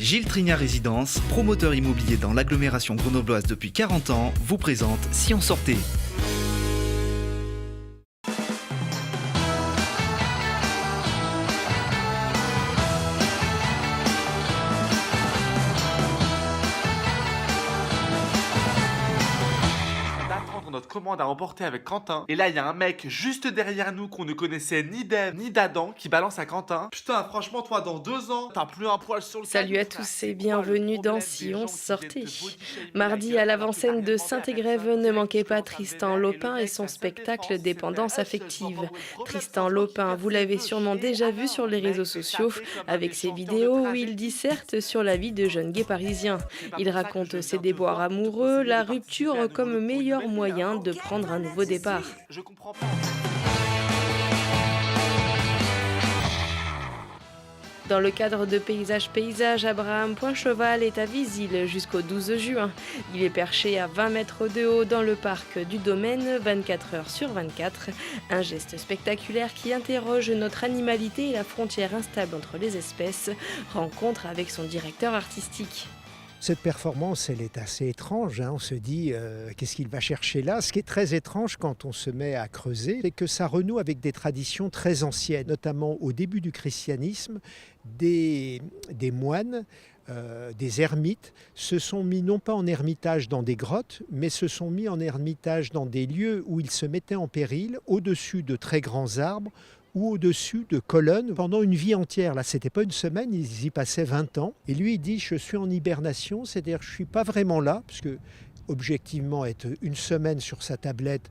Gilles Trignard Résidence, promoteur immobilier dans l'agglomération grenobloise depuis 40 ans, vous présente Si on sortait. Notre commande à emporter avec Quentin. Et là, il y a un mec juste derrière nous qu'on ne connaissait ni d'Ève ni d'Adam qui balance à Quentin. Putain, franchement, toi, dans 2 ans, t'as plus un poil sur le Salut canon, à frère. tous C'est et quoi bienvenue le dans problème Si des on gens qui viennent sortait. te body-shamer Mardi la à gueule l'avant-scène alors que de t'as rien demandé à Saint-Égrève personne, ne manquait direct, pas tu commences à Tristan me vénère, Lopin le et mec, son ça se spectacle défend, Dépendance c'est vrai, je vois affective. pas où est le problème, Tristan c'est toi qui Lopin, casses vous ses l'avez vœux, sûrement chier, déjà vu alors, sur les le mec réseaux s'est sociaux tapé comme un avec ses chanteur de vidéos où il tragédie. disserte sur la vie de jeunes gays parisiens. C'est pas Il pour ça que raconte je ses viens te déboires voir pour te amoureux, conseiller la de participer à rupture nouveau comme look pour une meilleur nouvelle vie, moyen hein. de prendre un nouveau départ. Je comprends pas. Dans le cadre de Paysage, Abraham Poincheval est à Visil jusqu'au 12 juin. Il est perché à 20 mètres de haut dans le parc du domaine 24 heures sur 24. Un geste spectaculaire qui interroge notre animalité et la frontière instable entre les espèces. Rencontre avec son directeur artistique. Cette performance, elle est assez étrange. On se dit, qu'est-ce qu'il va chercher là? Ce qui est très étrange quand on se met à creuser, c'est que ça renoue avec des traditions très anciennes, notamment au début du christianisme, des moines, des ermites, se sont mis non pas en ermitage dans des grottes, mais se sont mis en ermitage dans des lieux où ils se mettaient en péril, au-dessus de très grands arbres, ou au-dessus de colonnes pendant une vie entière. Là, c'était pas une semaine, ils y passaient 20 ans. Et lui, il dit, je suis en hibernation, c'est-à-dire je suis pas vraiment là, parce que objectivement, être une semaine sur sa tablette,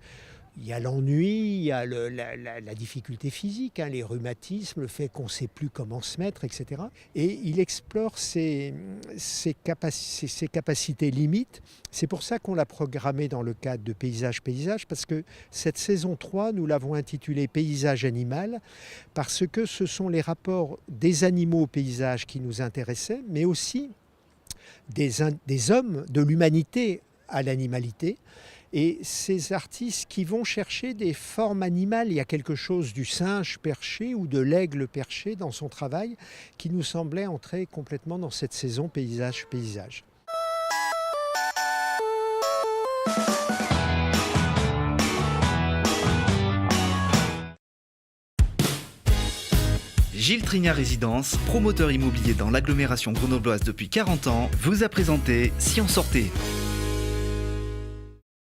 il y a l'ennui, il y a la difficulté physique, les rhumatismes, le fait qu'on ne sait plus comment se mettre, etc. Et il explore ses capacités limites. C'est pour ça qu'on l'a programmé dans le cadre de Paysage, parce que cette saison 3, nous l'avons intitulée Paysage animal, parce que ce sont les rapports des animaux au paysage qui nous intéressaient, mais aussi des hommes, de l'humanité à l'animalité. Et ces artistes qui vont chercher des formes animales, il y a quelque chose du singe perché ou de l'aigle perché dans son travail qui nous semblait entrer complètement dans cette saison Paysage. Gilles Trignard Résidence, promoteur immobilier dans l'agglomération grenobloise depuis 40 ans, vous a présenté Si on sortait.